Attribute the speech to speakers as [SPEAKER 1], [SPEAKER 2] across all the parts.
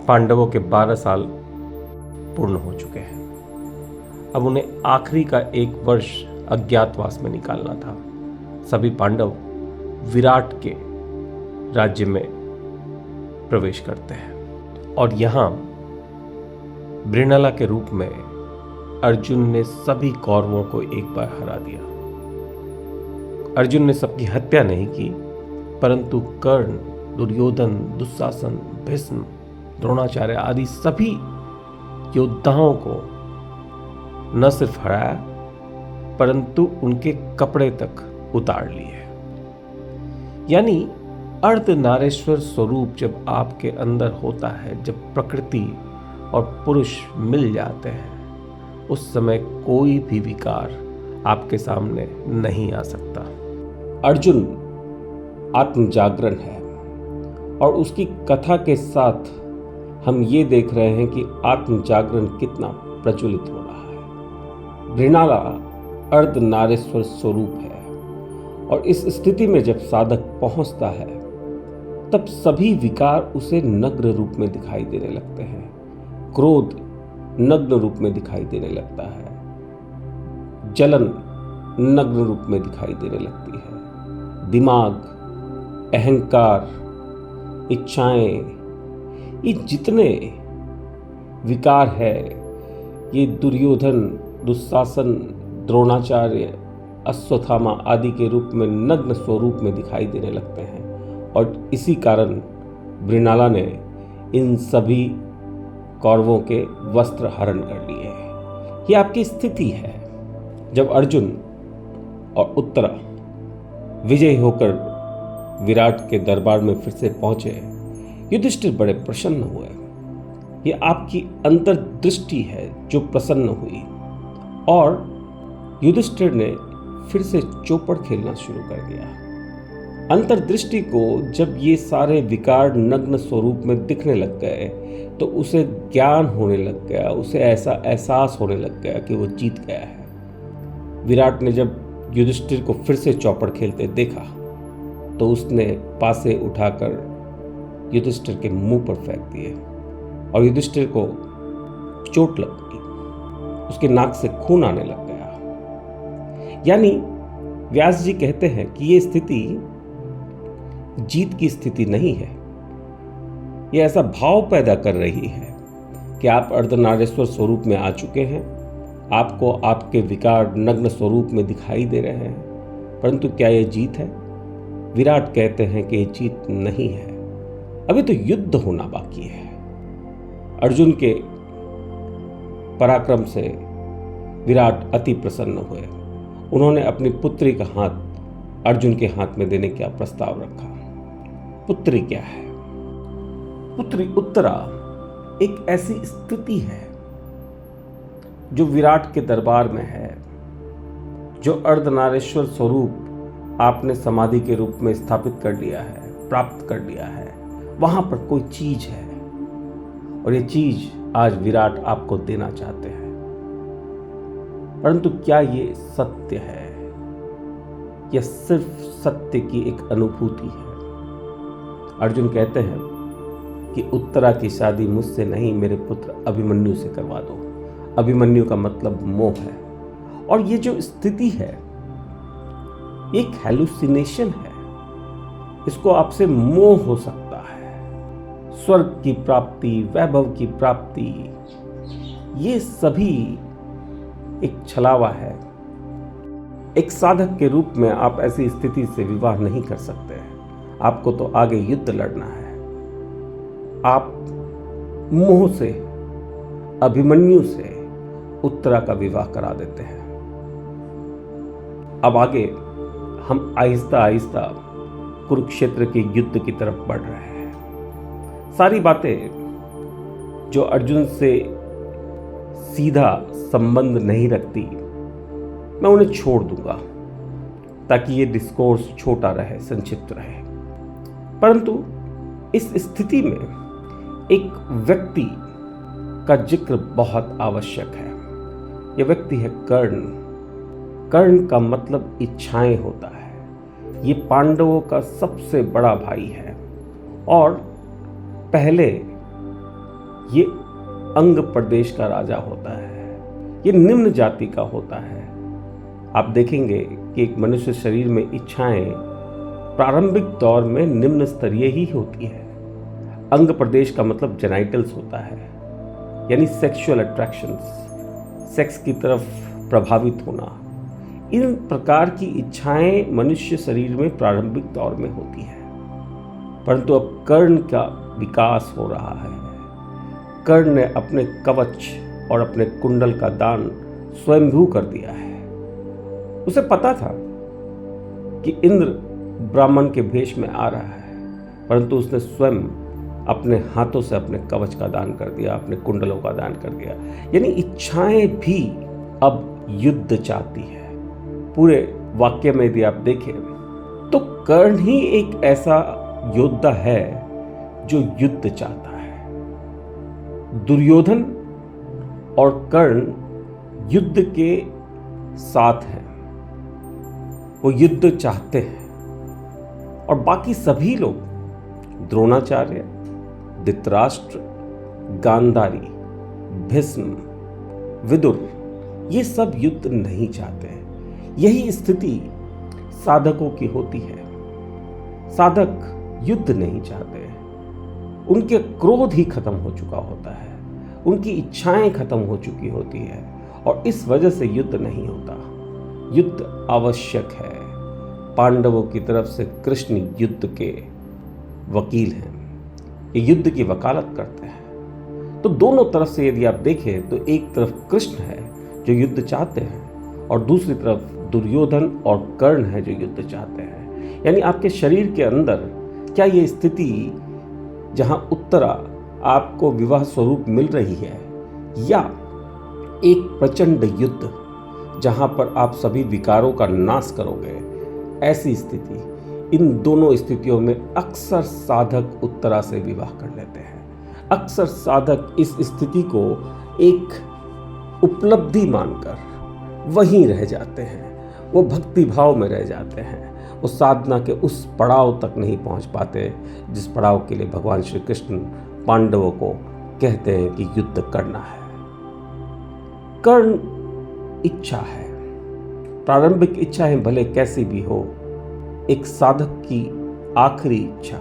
[SPEAKER 1] पांडवों के 12 साल पूर्ण हो चुके हैं। अब उन्हें आखिरी का 1 वर्ष अज्ञातवास में निकालना था। सभी पांडव विराट के राज्य में प्रवेश करते हैं और यहां वृणाला के रूप में अर्जुन ने सभी कौरवों को एक बार हरा दिया। अर्जुन ने सबकी हत्या नहीं की, परंतु कर्ण, दुर्योधन, दुशासन, भीष्म, द्रोणाचार्य आदि सभी योद्धाओं को न सिर्फ हराया, परंतु उनके कपड़े तक उतार लिए। यानी अर्धनारीश्वर स्वरूप जब आपके अंदर होता है, जब प्रकृति और पुरुष मिल जाते हैं, उस समय कोई भी विकार आपके सामने नहीं आ सकता। अर्जुन आत्म जागरण है और उसकी कथा के साथ हम ये देख रहे हैं कि आत्म जागरण कितना प्रज्वलित हो रहा है। वृणाला अर्धनारीश्वर स्वरूप है और इस स्थिति में जब साधक पहुंचता है तब सभी विकार उसे नग्न रूप में दिखाई देने लगते हैं। क्रोध नग्न रूप में दिखाई देने लगता है, जलन नग्न रूप में दिखाई देने लगती है, दिमाग, अहंकार, इच्छाएं, ये जितने विकार है, ये दुर्योधन, दुशासन, द्रोणाचार्य, अश्वत्थामा आदि के रूप में नग्न स्वरूप में दिखाई देने लगते हैं। और इसी कारण वृणाला ने इन सभी कौरवों के वस्त्र हरण कर लिए हैं। ये आपकी स्थिति है। जब अर्जुन और उत्तरा विजयी होकर विराट के दरबार में फिर से पहुंचे, युधिष्ठिर बड़े प्रसन्न हुए। ये आपकी अंतर्दृष्टि है जो प्रसन्न हुई और युधिष्ठिर ने फिर से चौपड़ खेलना शुरू कर दिया। अंतर्दृष्टि को जब ये सारे विकार नग्न स्वरूप में दिखने लग गए तो उसे ज्ञान होने लग गया, उसे ऐसा एहसास होने लग गया कि वो जीत गया है। विराट ने जब युधिष्ठिर को फिर से चौपड़ खेलते देखा तो उसने पासे उठाकर युधिष्ठिर के मुंह पर फेंक दिए और युधिष्ठिर को चोट लग गई, उसके नाक से खून आने लग गया। यानी व्यास जी कहते हैं कि ये स्थिति जीत की स्थिति नहीं है। ये ऐसा भाव पैदा कर रही है कि आप अर्धनारीश्वर स्वरूप में आ चुके हैं, आपको आपके विकार नग्न स्वरूप में दिखाई दे रहे हैं, परंतु क्या यह जीत है? विराट कहते हैं कि यह जीत नहीं है, अभी तो युद्ध होना बाकी है। अर्जुन के पराक्रम से विराट अति प्रसन्न हुए। उन्होंने अपनी पुत्री का हाथ अर्जुन के हाथ में देने का प्रस्ताव रखा। पुत्री क्या है? पुत्री उत्तरा एक ऐसी स्थिति है जो विराट के दरबार में है, जो अर्धनारीश्वर स्वरूप आपने समाधि के रूप में स्थापित कर लिया है, प्राप्त कर लिया है। वहां पर कोई चीज है और ये चीज आज विराट आपको देना चाहते हैं, परंतु क्या ये सत्य है या सिर्फ सत्य की एक अनुभूति है? अर्जुन कहते हैं कि उत्तरा की शादी मुझसे नहीं, मेरे पुत्र अभिमन्यु से करवा दो। अभिमन्यु का मतलब मोह है और ये जो स्थिति है एक हैलुसिनेशन है, इसको आपसे मोह हो सकता है। स्वर्ग की प्राप्ति, वैभव की प्राप्ति, ये सभी एक छलावा है। एक साधक के रूप में आप ऐसी स्थिति से विवाह नहीं कर सकते हैं। आपको तो आगे युद्ध लड़ना है। आप मोह से, अभिमन्यु से उत्तरा का विवाह करा देते हैं। अब आगे हम आहिस्ता आहिस्ता कुरुक्षेत्र के युद्ध की तरफ बढ़ रहे हैं। सारी बातें जो अर्जुन से सीधा संबंध नहीं रखती, मैं उन्हें छोड़ दूंगा ताकि ये डिस्कोर्स छोटा रहे, संक्षिप्त रहे। परंतु इस स्थिति में एक व्यक्ति का जिक्र बहुत आवश्यक है। यह व्यक्ति है कर्ण। कर्ण का मतलब इच्छाएं होता है। ये पांडवों का सबसे बड़ा भाई है और पहले ये अंग प्रदेश का राजा होता है, ये निम्न जाति का होता है। आप देखेंगे कि एक मनुष्य शरीर में इच्छाएं प्रारंभिक दौर में निम्न स्तरीय ही होती है। अंग प्रदेश का मतलब जेनाइटल्स होता है, यानी सेक्सुअल अट्रैक्शंस, सेक्स की तरफ प्रभावित होना। इन प्रकार की इच्छाएं मनुष्य शरीर में प्रारंभिक दौर में होती है, परंतु अब कर्ण का विकास हो रहा है। कर्ण ने अपने कवच और अपने कुंडल का दान स्वयंभू कर दिया है। उसे पता था कि इंद्र ब्राह्मण के भेष में आ रहा है, परंतु उसने स्वयं अपने हाथों से अपने कवच का दान कर दिया, अपने कुंडलों का दान कर दिया। यानी इच्छाएं भी अब युद्ध चाहती है। पूरे वाक्य में यदि आप देखें तो कर्ण ही एक ऐसा योद्धा है जो युद्ध चाहता है। दुर्योधन और कर्ण युद्ध के साथ हैं, वो युद्ध चाहते हैं, और बाकी सभी लोग द्रोणाचार्य, धृतराष्ट्र, गांधारी, भीष्म, विदुर, ये सब युद्ध नहीं चाहते। यही स्थिति साधकों की होती है। साधक युद्ध नहीं चाहते, उनके क्रोध ही खत्म हो चुका होता है, उनकी इच्छाएं खत्म हो चुकी होती है, और इस वजह से युद्ध नहीं होता। युद्ध आवश्यक है। पांडवों की तरफ से कृष्ण युद्ध के वकील हैं, ये युद्ध की वकालत करते हैं। तो दोनों तरफ से यदि आप देखें तो एक तरफ कृष्ण है जो युद्ध चाहते हैं, और दूसरी तरफ दुर्योधन और कर्ण है जो युद्ध चाहते हैं। यानी आपके शरीर के अंदर क्या ये स्थिति जहां उत्तरा आपको विवाह स्वरूप मिल रही है, या एक प्रचंड युद्ध जहां पर आप सभी विकारों का नाश करोगे, ऐसी स्थिति, इन दोनों स्थितियों में अक्सर साधक उत्तरा से विवाह कर लेते हैं। अक्सर साधक इस स्थिति को एक उपलब्धि मानकर वहीं रह जाते हैं, वो भक्ति भाव में रह जाते हैं, वो साधना के उस पड़ाव तक नहीं पहुंच पाते जिस पड़ाव के लिए भगवान श्री कृष्ण पांडवों को कहते हैं कि युद्ध करना है। कर्ण इच्छा है, प्रारंभिक इच्छाएं भले कैसी भी हो, एक साधक की आखिरी इच्छा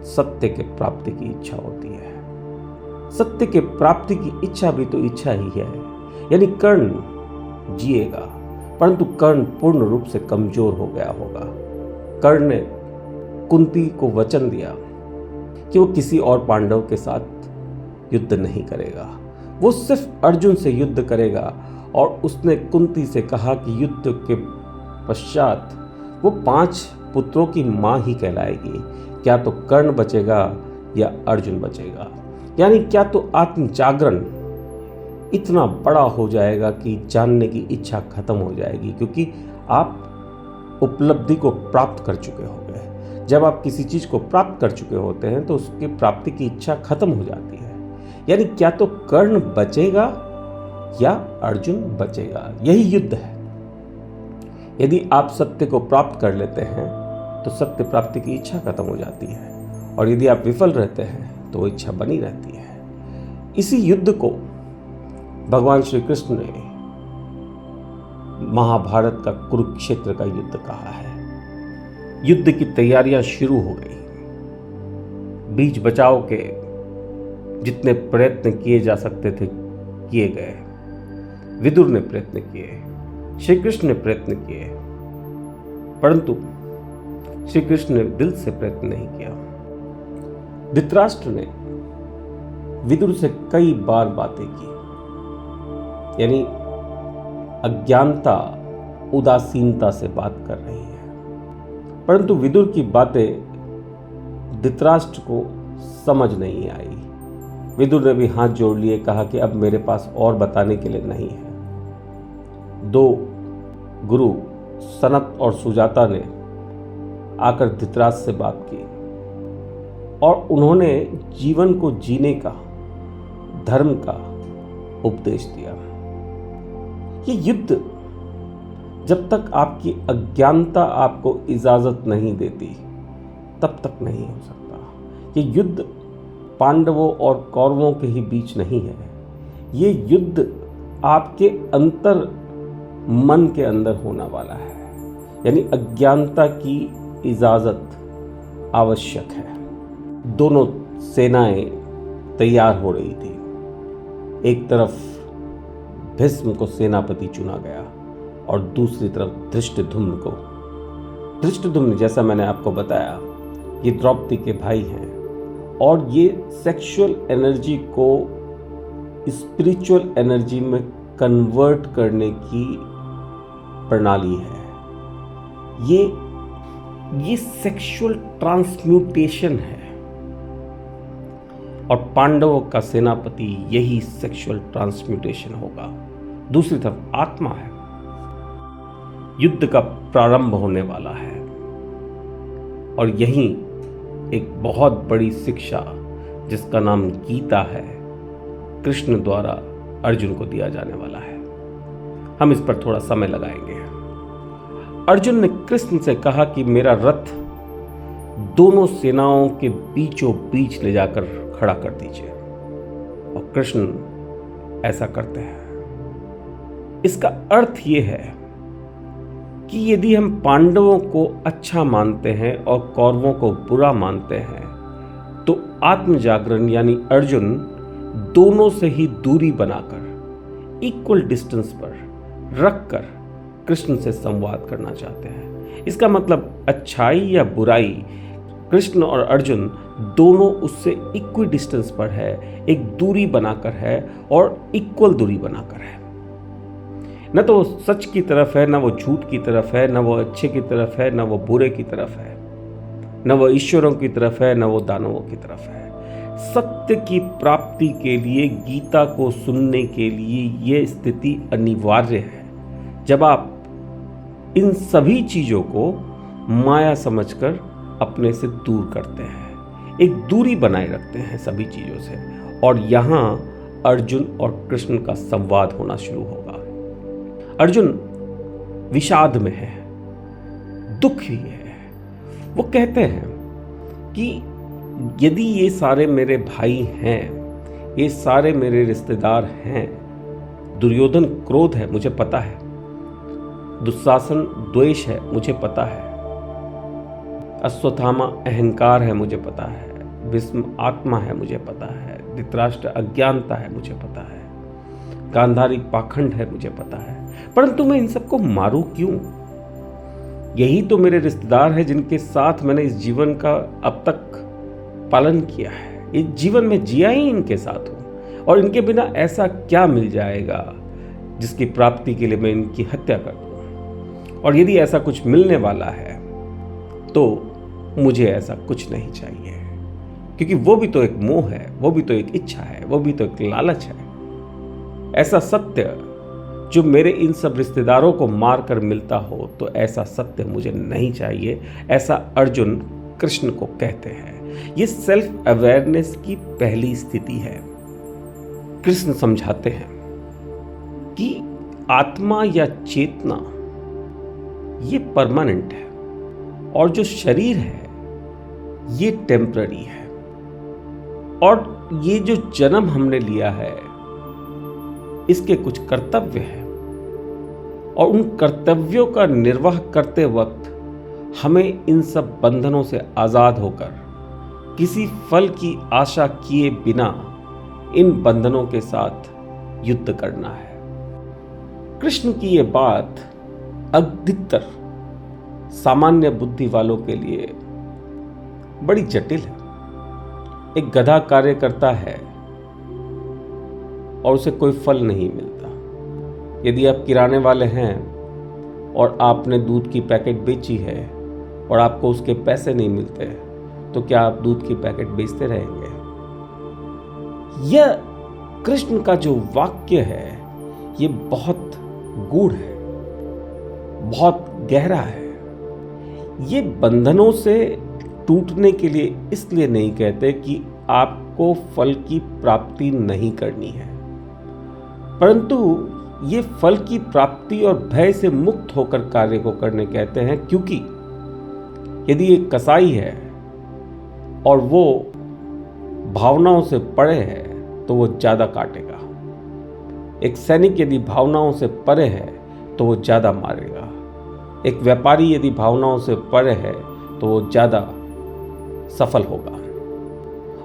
[SPEAKER 1] सत्य के प्राप्ति की इच्छा होती है। सत्य के प्राप्ति की इच्छा भी तो इच्छा ही है। यानी कर्ण जिएगा, परंतु कर्ण पूर्ण रूप से कमजोर हो गया होगा। कर्ण ने कुंती को वचन दिया कि वो किसी और पांडव के साथ युद्ध नहीं करेगा, वो सिर्फ अर्जुन से युद्ध करेगा। और उसने कुंती से कहा कि युद्ध के पश्चात वो 5 पुत्रों की मां ही कहलाएगी, क्या तो कर्ण बचेगा या अर्जुन बचेगा। यानी क्या तो आत्म जागरण इतना बड़ा हो जाएगा कि जानने की इच्छा खत्म हो जाएगी, क्योंकि आप उपलब्धि को प्राप्त कर चुके होंगे। जब आप किसी चीज को प्राप्त कर चुके होते हैं तो उसकी प्राप्ति की इच्छा खत्म हो जाती है। यानी क्या तो कर्ण बचेगा या अर्जुन बचेगा, यही युद्ध है। यदि आप सत्य को प्राप्त कर लेते हैं तो सत्य प्राप्ति की इच्छा खत्म हो जाती है, और यदि आप विफल रहते हैं तो वो इच्छा बनी रहती है। इसी युद्ध को भगवान श्री कृष्ण ने महाभारत का कुरुक्षेत्र का युद्ध कहा है। युद्ध की तैयारियां शुरू हो गई। बीच बचाव के जितने प्रयत्न किए जा सकते थे किए गए। विदुर ने प्रयत्न किए, श्री कृष्ण ने प्रयत्न किए, परंतु श्री कृष्ण ने दिल से प्रयत्न नहीं किया। धृतराष्ट्र ने विदुर से कई बार बातें की, यानी अज्ञानता, उदासीनता से बात कर रही है, परंतु विदुर की बातें धृतराष्ट्र को समझ नहीं आई। विदुर ने भी हाथ जोड़ लिए, कहा कि अब मेरे पास और बताने के लिए नहीं है। 2 गुरु सनत और सुजाता ने आकर धृतराष्ट्र से बात की, और उन्होंने जीवन को जीने का, धर्म का उपदेश दिया। ये युद्ध जब तक आपकी अज्ञानता आपको इजाजत नहीं देती तब तक नहीं हो सकता। ये युद्ध पांडवों और कौरवों के ही बीच नहीं है। ये युद्ध आपके अंतर मन के अंदर होने वाला है, यानी अज्ञानता की इजाजत आवश्यक है। दोनों सेनाएं तैयार हो रही थी। एक तरफ भीष्म को सेनापति चुना गया और दूसरी तरफ धृष्टद्युम्न, जैसा मैंने आपको बताया, ये द्रौपदी के भाई हैं और ये सेक्सुअल एनर्जी को स्पिरिचुअल एनर्जी में कन्वर्ट करने की प्रणाली है। ये सेक्सुअल ट्रांसम्यूटेशन है और पांडवों का सेनापति यही सेक्सुअल ट्रांसम्यूटेशन होगा। दूसरी तरफ आत्मा है। युद्ध का प्रारंभ होने वाला है और यही एक बहुत बड़ी शिक्षा, जिसका नाम गीता है, कृष्ण द्वारा अर्जुन को दिया जाने वाला है। हम इस पर थोड़ा समय लगाएंगे। अर्जुन ने कृष्ण से कहा कि मेरा रथ दोनों सेनाओं के बीचों बीच ले जाकर खड़ा कर दीजिए, और कृष्ण ऐसा करते हैं। इसका अर्थ यह है कि यदि हम पांडवों को अच्छा मानते हैं और कौरवों को बुरा मानते हैं, तो आत्मजागरण यानी अर्जुन दोनों से ही दूरी बनाकर इक्वल डिस्टेंस पर रखकर कृष्ण से संवाद करना चाहते हैं। इसका मतलब अच्छाई या बुराई, कृष्ण और अर्जुन दोनों उससे इक्वल डिस्टेंस पर है, एक दूरी बनाकर है और इक्वल दूरी बनाकर है। न तो वो सच की तरफ है, न वो झूठ की तरफ है, न वो अच्छे की तरफ है, न वो बुरे की तरफ है, न वो ईश्वरों की तरफ है, न वो दानवों की तरफ है। सत्य की प्राप्ति के लिए, गीता को सुनने के लिए ये स्थिति अनिवार्य है। जब आप इन सभी चीजों को माया समझकर अपने से दूर करते हैं, एक दूरी बनाए रखते हैं सभी चीजों से, और यहां अर्जुन और कृष्ण का संवाद होना शुरू होगा। अर्जुन विषाद में है, दुखी है। वो कहते हैं कि यदि ये सारे मेरे भाई हैं, ये सारे मेरे रिश्तेदार हैं, दुर्योधन क्रोध है, मुझे पता है, दुशासन द्वेष है, मुझे पता है, अश्वत्थामा अहंकार है, मुझे पता है, भीष्म आत्मा है, मुझे पता है, धृतराष्ट्र अज्ञानता है, मुझे पता है, गांधारी पाखंड है, मुझे पता है, परंतु मैं इन सबको मारूं क्यों? यही तो मेरे रिश्तेदार हैं जिनके साथ मैंने इस जीवन का अब तक पालन किया है, इस जीवन में जिया ही इनके साथ हूं, और इनके बिना ऐसा क्या मिल जाएगा जिसकी प्राप्ति के लिए मैं इनकी हत्या कर दूं? और यदि ऐसा कुछ मिलने वाला है तो मुझे ऐसा कुछ नहीं चाहिए, क्योंकि वो भी तो एक मोह है, वो भी तो एक इच्छा है, वो भी तो एक लालच है। ऐसा सत्य जो मेरे इन सब रिश्तेदारों को मारकर मिलता हो, तो ऐसा सत्य मुझे नहीं चाहिए, ऐसा अर्जुन कृष्ण को कहते हैं। ये सेल्फ अवेयरनेस की पहली स्थिति है। कृष्ण समझाते हैं कि आत्मा या चेतना ये परमानेंट है और जो शरीर है ये टेम्पररी है, और ये जो जन्म हमने लिया है इसके कुछ कर्तव्य हैं, और उन कर्तव्यों का निर्वाह करते वक्त हमें इन सब बंधनों से आजाद होकर किसी फल की आशा किए बिना इन बंधनों के साथ युद्ध करना है। कृष्ण की ये बात अधिकतर सामान्य बुद्धि वालों के लिए बड़ी जटिल है। एक गधा कार्य करता है और उसे कोई फल नहीं मिलता। यदि आप किराने वाले हैं और आपने दूध की पैकेट बेची है और आपको उसके पैसे नहीं मिलते, तो क्या आप दूध की पैकेट बेचते रहेंगे? यह कृष्ण का जो वाक्य है ये बहुत गूढ़ है, बहुत गहरा है। ये बंधनों से टूटने के लिए इसलिए नहीं कहते कि आपको फल की प्राप्ति नहीं करनी है, परंतु ये फल की प्राप्ति और भय से मुक्त होकर कार्य को करने कहते हैं। क्योंकि यदि एक कसाई है और वो भावनाओं से परे है तो वो ज़्यादा काटेगा। एक सैनिक यदि भावनाओं से परे है तो वो ज़्यादा मारेगा। एक व्यापारी यदि भावनाओं से परे है तो वो ज़्यादा सफल होगा।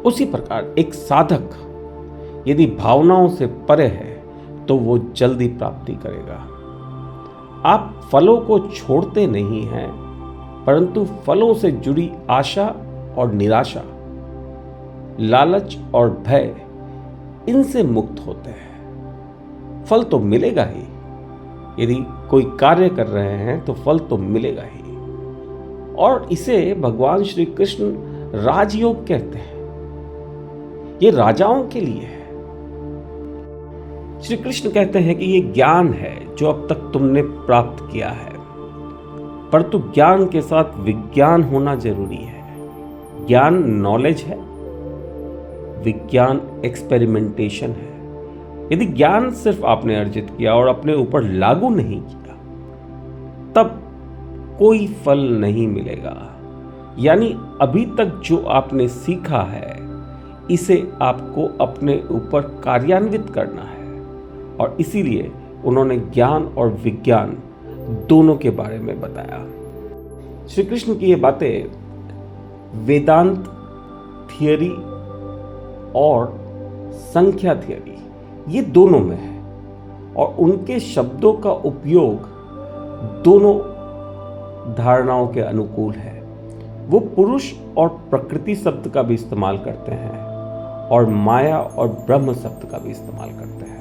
[SPEAKER 1] उसी प्रकार एक साधक यदि भावनाओं से परे है तो वो जल्दी प्राप्ति करेगा। आप फलों को छोड़ते नहीं हैं, परंतु फलों से जुड़ी आशा और निराशा, लालच और भय, इनसे मुक्त होते हैं। फल तो मिलेगा ही, यदि कोई कार्य कर रहे हैं तो फल तो मिलेगा ही। और इसे भगवान श्री कृष्ण राजयोग कहते हैं। ये राजाओं के लिए है। श्री कृष्ण कहते हैं कि ये ज्ञान है जो अब तक तुमने प्राप्त किया है, परंतु ज्ञान के साथ विज्ञान होना जरूरी है। ज्ञान नॉलेज है, विज्ञान एक्सपेरिमेंटेशन है। यदि ज्ञान सिर्फ आपने अर्जित किया और अपने ऊपर लागू नहीं किया, तब कोई फल नहीं मिलेगा। यानी अभी तक जो आपने सीखा है, इसे आपको अपने ऊपर कार्यान्वित करना है। और इसीलिए उन्होंने ज्ञान और विज्ञान दोनों के बारे में बताया। श्री कृष्ण की ये बातें वेदांत थियरी और संख्या थियरी, ये दोनों में है। और उनके शब्दों का उपयोग दोनों धारणाओं के अनुकूल है। वो पुरुष और प्रकृति शब्द का भी इस्तेमाल करते हैं और माया और ब्रह्म शब्द का भी इस्तेमाल करते हैं।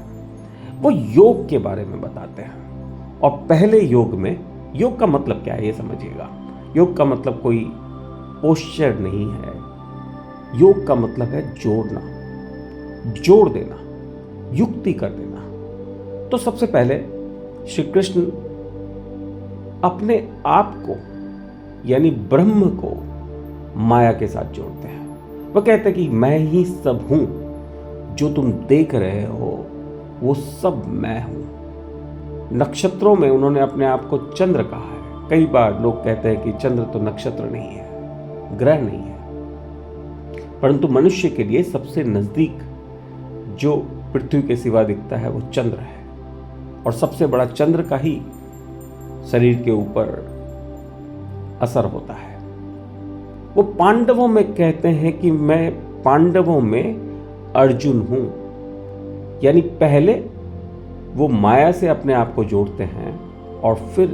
[SPEAKER 1] वो योग के बारे में बताते हैं। और पहले योग में, योग का मतलब क्या है ये समझिएगा। योग का मतलब कोई पोस्चर नहीं है। योग का मतलब है जोड़ना, जोड़ देना, युक्ति कर देना। तो सबसे पहले श्री कृष्ण अपने आप को यानी ब्रह्म को माया के साथ जोड़ते हैं। वह कहते हैं कि मैं ही सब हूं, जो तुम देख रहे हो वो सब मैं हूं। नक्षत्रों में उन्होंने अपने आप को चंद्र कहा है। कई बार लोग कहते हैं कि चंद्र तो नक्षत्र नहीं है, ग्रह नहीं है, परंतु मनुष्य के लिए सबसे नजदीक जो पृथ्वी के सिवा दिखता है वो चंद्र है। और सबसे बड़ा चंद्र का ही शरीर के ऊपर असर होता है। वो पांडवों में कहते हैं कि मैं पांडवों में अर्जुन हूं। यानी पहले वो माया से अपने आप को जोड़ते हैं और फिर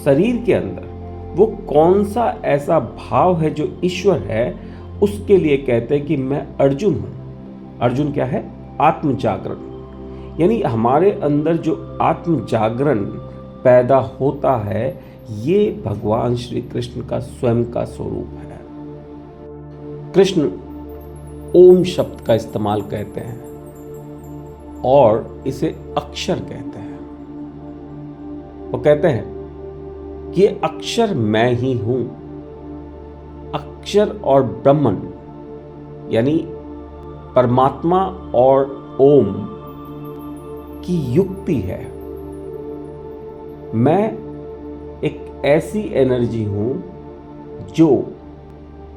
[SPEAKER 1] शरीर के अंदर वो कौन सा ऐसा भाव है जो ईश्वर है, उसके लिए कहते हैं कि मैं अर्जुन हूं। अर्जुन क्या है? आत्म जागरण। यानी हमारे अंदर जो आत्म जागरण पैदा होता है, ये भगवान श्री कृष्ण का स्वयं का स्वरूप है। कृष्ण ओम शब्द का इस्तेमाल कहते हैं और इसे अक्षर कहते हैं। वो कहते हैं कि ये अक्षर मैं ही हूं। अक्षर और ब्रह्मन यानी परमात्मा और ओम की युक्ति है। मैं एक ऐसी एनर्जी हूं जो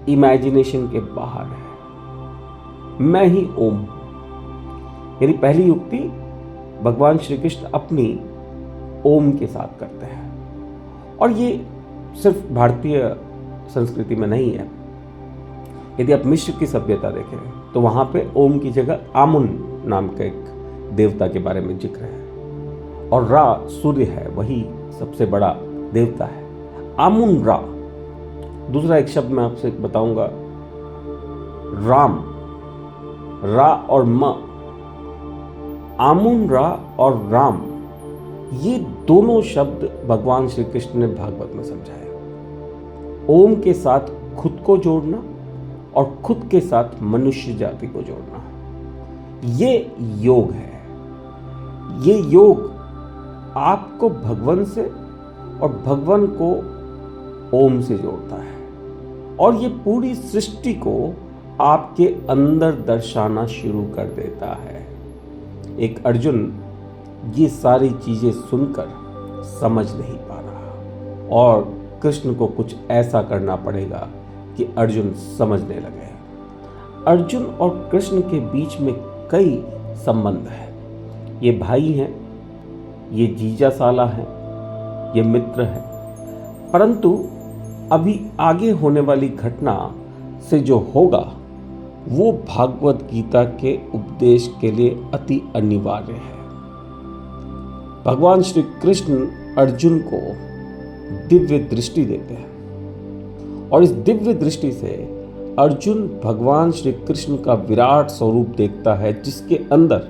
[SPEAKER 1] इमेजिनेशन के बाहर है। मैं ही ओम हूं। यानी पहली युक्ति भगवान श्री कृष्ण अपनी ओम के साथ करते हैं। और ये सिर्फ भारतीय संस्कृति में नहीं है। यदि आप मिस्र की सभ्यता देखें तो वहां पे ओम की जगह आमुन नाम का एक देवता के बारे में जिक्र है। और रा सूर्य है, वही सबसे बड़ा देवता है। आमुन रा। दूसरा एक शब्द मैं आपसे बताऊंगा, राम। रा और म, आमुन रा और राम, ये दोनों शब्द भगवान श्री कृष्ण ने भागवत में समझाया। ओम के साथ खुद को जोड़ना और खुद के साथ मनुष्य जाति को जोड़ना, ये योग है। ये योग आपको भगवान से और भगवान को ओम से जोड़ता है और ये पूरी सृष्टि को आपके अंदर दर्शाना शुरू कर देता है। एक अर्जुन ये सारी चीजें सुनकर समझ नहीं पा रहा और कृष्ण को कुछ ऐसा करना पड़ेगा कि अर्जुन समझने लगे। अर्जुन और कृष्ण के बीच में कई संबंध हैं। ये भाई हैं, ये जीजा साला हैं, ये मित्र हैं। परंतु अभी आगे होने वाली घटना से जो होगा वो भागवत गीता के उपदेश के लिए अति अनिवार्य है। भगवान श्री कृष्ण अर्जुन को दिव्य दृष्टि देते हैं और इस दिव्य दृष्टि से अर्जुन भगवान श्री कृष्ण का विराट स्वरूप देखता है, जिसके अंदर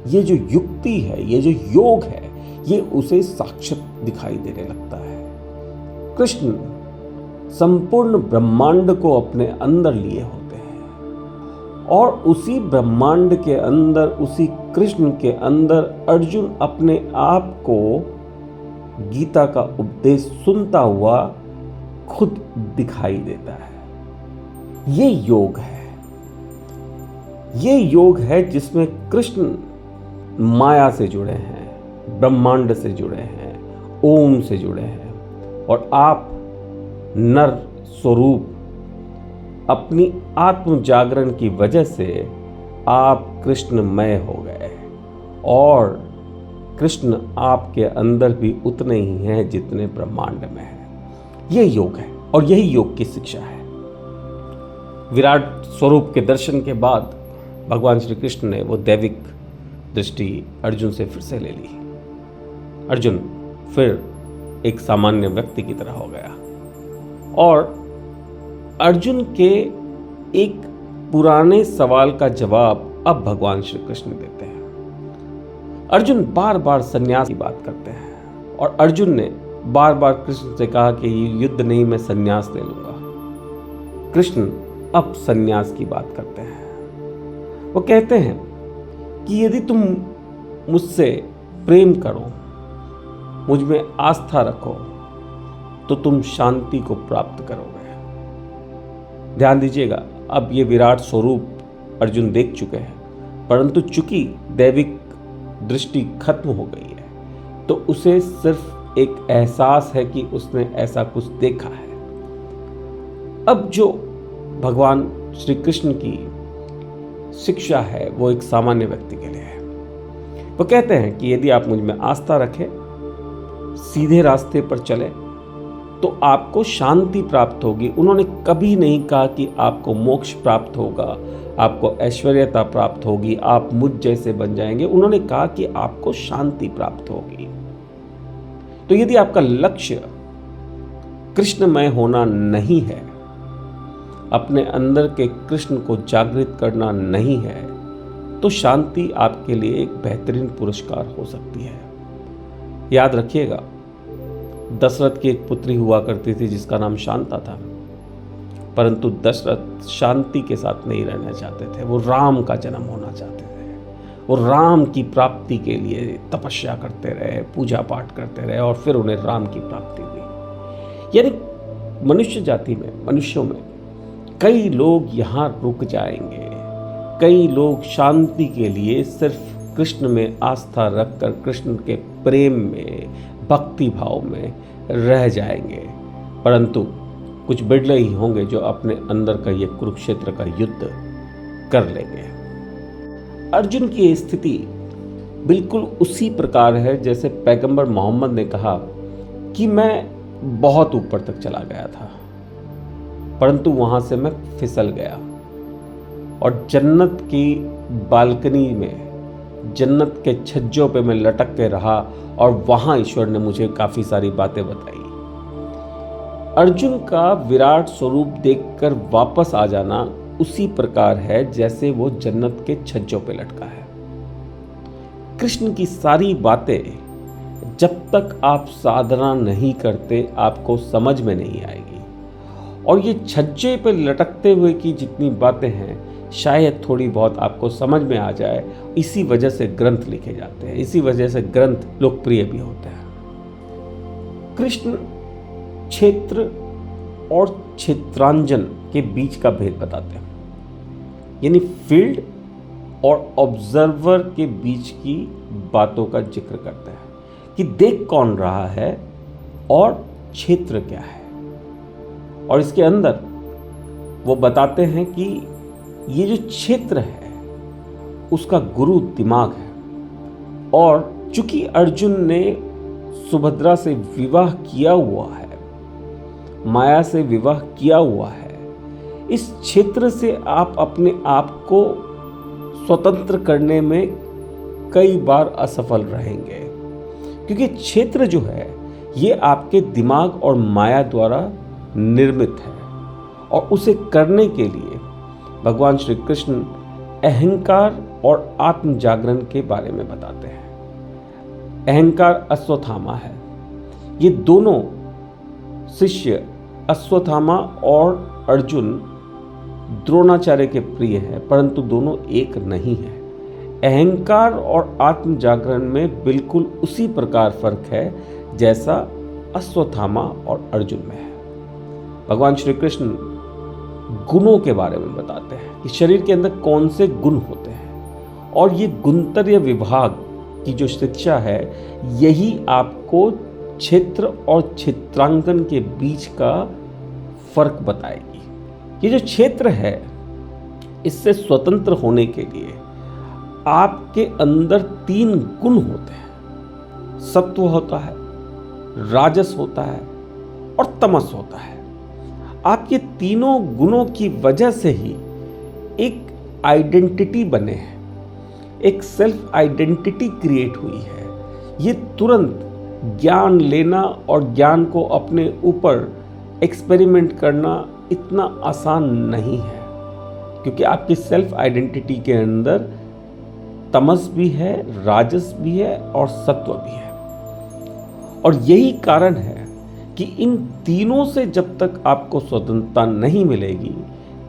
[SPEAKER 1] ये जो युक्ति है, ये जो योग है, ये उसे साक्षात दिखाई देने लगता है। कृष्ण संपूर्ण ब्रह्मांड को अपने अंदर लिए होते हैं और उसी ब्रह्मांड के अंदर, उसी कृष्ण के अंदर अर्जुन अपने आप को गीता का उपदेश सुनता हुआ खुद दिखाई देता है। ये योग है, ये योग है जिसमें कृष्ण माया से जुड़े हैं, ब्रह्मांड से जुड़े हैं, ओम से जुड़े हैं और आप नर स्वरूप अपनी आत्म जागरण की वजह से आप कृष्णमय हो गए और कृष्ण आपके अंदर भी उतने ही हैं जितने ब्रह्मांड में हैं। ये योग है और यही योग की शिक्षा है। विराट स्वरूप के दर्शन के बाद भगवान श्री कृष्ण ने वो दैविक दृष्टि अर्जुन से फिर से ले ली। अर्जुन फिर एक सामान्य व्यक्ति की तरह हो गया और अर्जुन के एक पुराने सवाल का जवाब अब भगवान श्री कृष्ण देते हैं। अर्जुन बार बार संन्यास की बात करते हैं और अर्जुन ने बार बार कृष्ण से कहा कि ये युद्ध नहीं, मैं संन्यास ले लूंगा। कृष्ण अब संन्यास की बात करते हैं। वो कहते हैं कि यदि तुम मुझसे प्रेम करो, मुझ में आस्था रखो, तो तुम शांति को प्राप्त करोगे। ध्यान दीजिएगा, अब ये विराट स्वरूप अर्जुन देख चुके हैं, परंतु चूंकि दैविक दृष्टि खत्म हो गई है तो उसे सिर्फ एक एहसास है कि उसने ऐसा कुछ देखा है। अब जो भगवान श्री कृष्ण की शिक्षा है वो एक सामान्य व्यक्ति के लिए है। वो कहते हैं कि यदि आप मुझ में आस्था रखें, सीधे रास्ते पर चले, तो आपको शांति प्राप्त होगी। उन्होंने कभी नहीं कहा कि आपको मोक्ष प्राप्त होगा, आपको ऐश्वर्यता प्राप्त होगी, आप मुझ जैसे बन जाएंगे। उन्होंने कहा कि आपको शांति प्राप्त होगी। तो यदि आपका लक्ष्य कृष्णमय होना नहीं है, अपने अंदर के कृष्ण को जागृत करना नहीं है, तो शांति आपके लिए एक बेहतरीन पुरस्कार हो सकती है। याद रखिएगा, दशरथ की एक पुत्री हुआ करती थी जिसका नाम शांता था, परंतु दशरथ शांति के साथ नहीं रहना चाहते थे। वो राम का जन्म होना चाहते थे। वो राम की प्राप्ति के लिए तपस्या करते रहे, पूजा पाठ करते रहे और फिर उन्हें राम की प्राप्ति हुई। यानी मनुष्य जाति में, मनुष्यों में कई लोग यहाँ रुक जाएंगे। कई लोग शांति के लिए सिर्फ कृष्ण में आस्था रखकर कृष्ण के प्रेम में, भक्ति भाव में रह जाएंगे, परंतु कुछ बिरले ही होंगे जो अपने अंदर का ये कुरुक्षेत्र का युद्ध कर लेंगे। अर्जुन की स्थिति बिल्कुल उसी प्रकार है जैसे पैगंबर मोहम्मद ने कहा कि मैं बहुत ऊपर तक चला गया था, परंतु वहां से मैं फिसल गया और जन्नत की बालकनी में, जन्नत के छज्जों पे मैं लटक के रहा और वहां ईश्वर ने मुझे काफी सारी बातें बताई। अर्जुन का विराट स्वरूप देखकर वापस आ जाना उसी प्रकार है जैसे वो जन्नत के छज्जों पे लटका है। कृष्ण की सारी बातें जब तक आप साधना नहीं करते आपको समझ में नहीं आएगी, और ये छज्जे पे लटकते हुए की जितनी बातें हैं शायद थोड़ी बहुत आपको समझ में आ जाए। इसी वजह से ग्रंथ लिखे जाते हैं, इसी वजह से ग्रंथ लोकप्रिय भी होते हैं। कृष्ण क्षेत्र और क्षेत्रांजन के बीच का भेद बताते हैं, यानी फील्ड और ऑब्जर्वर के बीच की बातों का जिक्र करते हैं कि देख कौन रहा है और क्षेत्र क्या है। और इसके अंदर वो बताते हैं कि
[SPEAKER 2] ये जो क्षेत्र है उसका गुरु दिमाग है। और चूंकि अर्जुन ने सुभद्रा से विवाह किया हुआ है, माया से विवाह किया हुआ है, इस क्षेत्र से आप अपने आप को स्वतंत्र करने में कई बार असफल रहेंगे, क्योंकि क्षेत्र जो है ये आपके दिमाग और माया द्वारा निर्मित है। और उसे करने के लिए भगवान श्री कृष्ण अहंकार और आत्म जागरण के बारे में बताते हैं। अहंकार अश्वत्थामा है। ये दोनों शिष्य अश्वत्थामा और अर्जुन द्रोणाचार्य के प्रिय हैं, परंतु दोनों एक नहीं है। अहंकार और आत्म जागरण में बिल्कुल उसी प्रकार फर्क है जैसा अश्वत्थामा और अर्जुन में है। भगवान श्री कृष्ण गुणों के बारे में बताते हैं कि शरीर के अंदर कौन से गुण होते हैं, और ये गुणतरीय विभाग की जो शिक्षा है यही आपको क्षेत्र और क्षेत्रांकन के बीच का फर्क बताएगी। ये जो क्षेत्र है इससे स्वतंत्र होने के लिए आपके अंदर 3 गुण होते हैं। सत्व होता है, राजस होता है और तमस होता है। आप ये तीनों गुणों की वजह से ही एक आइडेंटिटी बने हैं, एक सेल्फ आइडेंटिटी क्रिएट हुई है। ये तुरंत ज्ञान लेना और ज्ञान को अपने ऊपर एक्सपेरिमेंट करना इतना आसान नहीं है, क्योंकि आपकी सेल्फ आइडेंटिटी के अंदर तमस भी है, राजस भी है और सत्व भी है। और यही कारण है कि इन तीनों से जब तक आपको स्वतंत्रता नहीं मिलेगी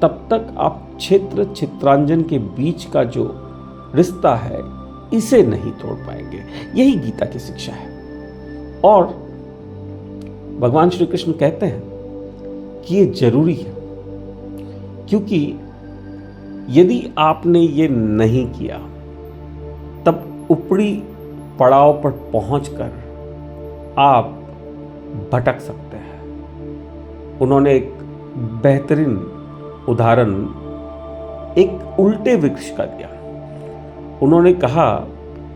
[SPEAKER 2] तब तक आप क्षेत्र क्षेत्रांजन के बीच का जो रिश्ता है इसे नहीं तोड़ पाएंगे। यही गीता की शिक्षा है। और भगवान श्री कृष्ण कहते हैं कि ये जरूरी है, क्योंकि यदि आपने ये नहीं किया तब ऊपरी पड़ाव पर पहुंचकर आप भटक सकते हैं। उन्होंने एक बेहतरीन उदाहरण एक उल्टे वृक्ष का दिया। उन्होंने कहा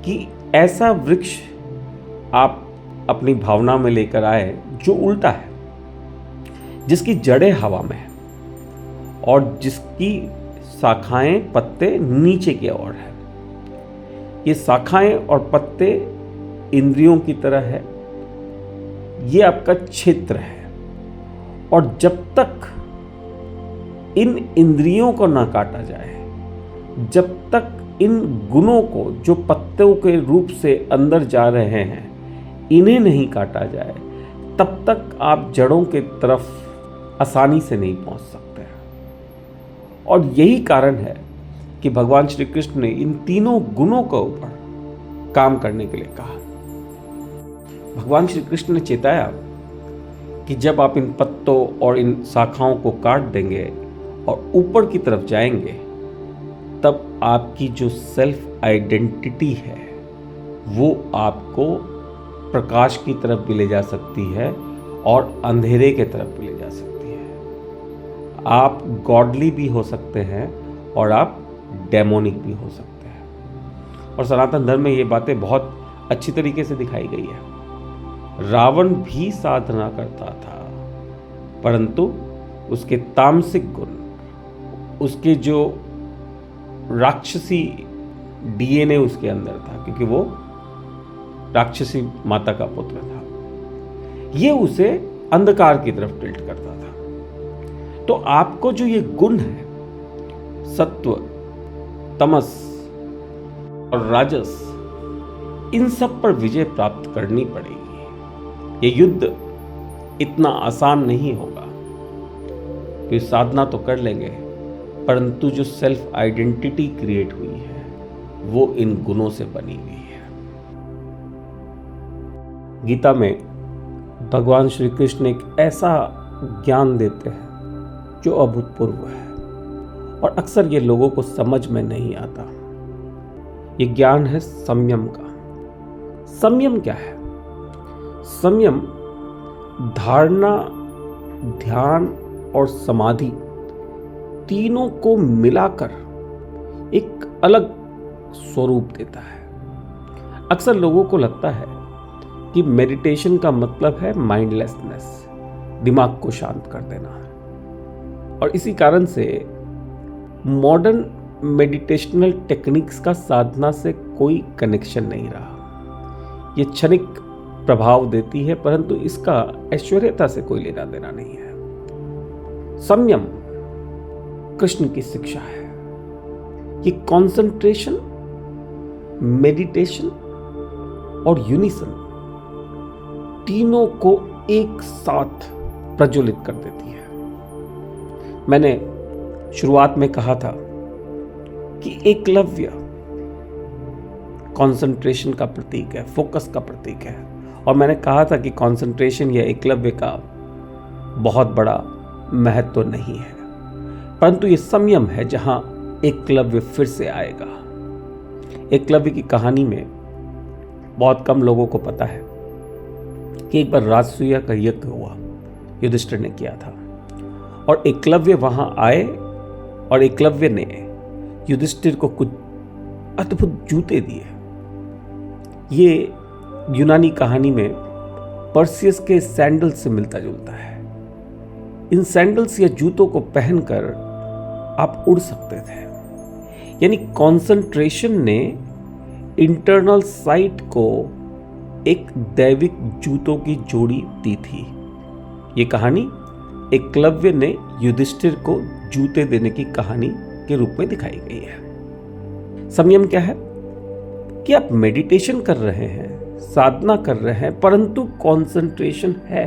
[SPEAKER 2] कि ऐसा वृक्ष आप अपनी भावना में लेकर आए जो उल्टा है, जिसकी जड़ें हवा में है और जिसकी शाखाएं पत्ते नीचे की ओर है। ये शाखाएं और पत्ते इंद्रियों की तरह है, ये आपका क्षेत्र है। और जब तक इन इंद्रियों को ना काटा जाए, जब तक इन गुणों को जो पत्तों के रूप से अंदर जा रहे हैं इन्हें नहीं काटा जाए, तब तक आप जड़ों के तरफ आसानी से नहीं पहुंच सकते हैं। और यही कारण है कि भगवान श्री कृष्ण ने इन तीनों गुणों के ऊपर काम करने के लिए कहा। भगवान श्री कृष्ण ने चेताया कि जब आप इन पत्तों और इन शाखाओं को काट देंगे और ऊपर की तरफ जाएंगे, तब आपकी जो सेल्फ आइडेंटिटी है वो आपको प्रकाश की तरफ भी ले जा सकती है और अंधेरे के तरफ भी ले जा सकती है। आप गॉडली भी हो सकते हैं और आप डेमोनिक भी हो सकते हैं। और सनातन धर्म में ये बातें बहुत अच्छी तरीके से दिखाई गई है। रावण भी साधना करता था, परंतु उसके तामसिक गुण, उसके जो राक्षसी डीएनए उसके अंदर था, क्योंकि वो राक्षसी माता का पुत्र था, ये उसे अंधकार की तरफ टिल्ट करता था। तो आपको जो ये गुण है, सत्व, तमस और राजस, इन सब पर विजय प्राप्त करनी पड़ेगी। ये युद्ध इतना आसान नहीं होगा, कि साधना तो कर लेंगे, परंतु जो सेल्फ आइडेंटिटी क्रिएट हुई है वो इन गुणों से बनी हुई है। गीता में भगवान श्री कृष्ण एक ऐसा ज्ञान देते हैं जो अभूतपूर्व है और अक्सर ये लोगों को समझ में नहीं आता। ये ज्ञान है संयम का। संयम क्या है? संयम धारणा, ध्यान और समाधि तीनों को मिलाकर एक अलग स्वरूप देता है। अक्सर लोगों को लगता है कि मेडिटेशन का मतलब है माइंडलेसनेस, दिमाग को शांत कर देना, और इसी कारण से मॉडर्न मेडिटेशनल टेक्निक्स का साधना से कोई कनेक्शन नहीं रहा। ये क्षणिक प्रभाव देती है, परंतु इसका ऐश्वर्यता से कोई लेना देना नहीं है। संयम कृष्ण की शिक्षा है। ये कंसंट्रेशन, मेडिटेशन और यूनिसन तीनों को एक साथ प्रज्वलित कर देती है। मैंने शुरुआत में कहा था कि एकलव्य कंसंट्रेशन का प्रतीक है, फोकस का प्रतीक है, और मैंने कहा था कि कंसंट्रेशन या एकलव्य का बहुत बड़ा महत्व तो नहीं है, परंतु ये संयम है जहां एकलव्य फिर से आएगा। एकलव्य की कहानी में बहुत कम लोगों को पता है कि एक बार राजसूय का यज्ञ हुआ, युधिष्ठिर ने किया था, और एकलव्य वहां आए और एकलव्य ने युधिष्ठिर को कुछ अद्भुत जूते दिए। ये यूनानी कहानी में पर्सियस के सैंडल से मिलता जुलता है। इन सैंडल्स या जूतों को पहनकर आप उड़ सकते थे। यानी कंसंट्रेशन ने इंटरनल साइट को एक दैविक जूतों की जोड़ी दी थी। ये कहानी एकलव्य ने युधिष्ठिर को जूते देने की कहानी के रूप में दिखाई गई है। संयम क्या है कि आप मेडिटेशन कर रहे हैं, साधना कर रहे हैं, परंतु कंसंट्रेशन है,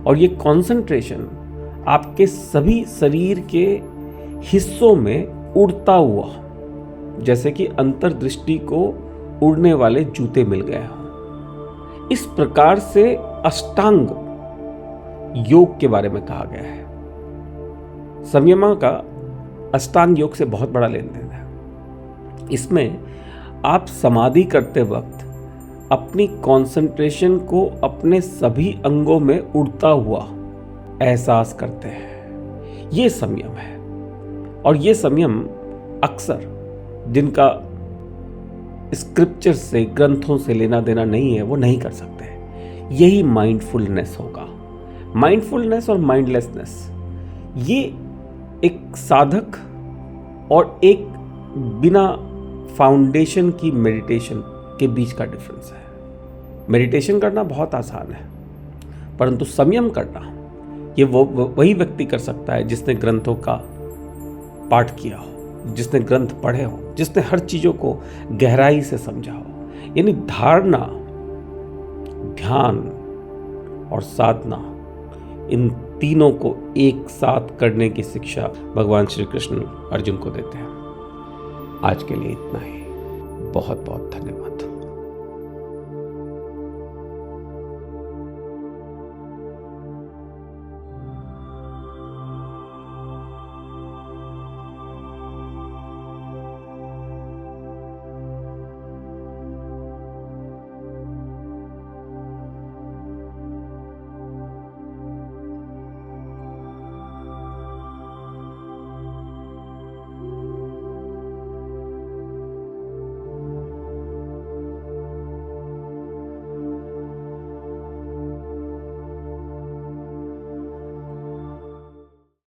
[SPEAKER 2] और ये कंसंट्रेशन आपके सभी शरीर के हिस्सों में उड़ता हुआ, जैसे कि अंतर्दृष्टि को उड़ने वाले जूते मिल गए हों। इस प्रकार से अष्टांग योग के बारे में कहा गया है। संयम का अष्टांग योग से बहुत बड़ा लेन देन है। इसमें आप समाधि करते वक्त अपनी कंसंट्रेशन को अपने सभी अंगों में उड़ता हुआ एहसास करते हैं। ये संयम है, और ये संयम अक्सर जिनका स्क्रिप्चर से, ग्रंथों से लेना देना नहीं है, वो नहीं कर सकते। यही माइंडफुलनेस होगा। माइंडफुलनेस और माइंडलेसनेस ये एक साधक और एक बिना फाउंडेशन की मेडिटेशन के बीच का डिफरेंस है। मेडिटेशन करना बहुत आसान है, परंतु संयम करना ये वही व्यक्ति कर सकता है जिसने ग्रंथों का पाठ किया हो, जिसने ग्रंथ पढ़े हो, जिसने हर चीजों को गहराई से समझा हो। यानी धारणा, ध्यान और साधना, इन तीनों को एक साथ करने की शिक्षा भगवान श्री कृष्ण अर्जुन को देते हैं। आज के लिए इतना ही। बहुत बहुत धन्यवाद।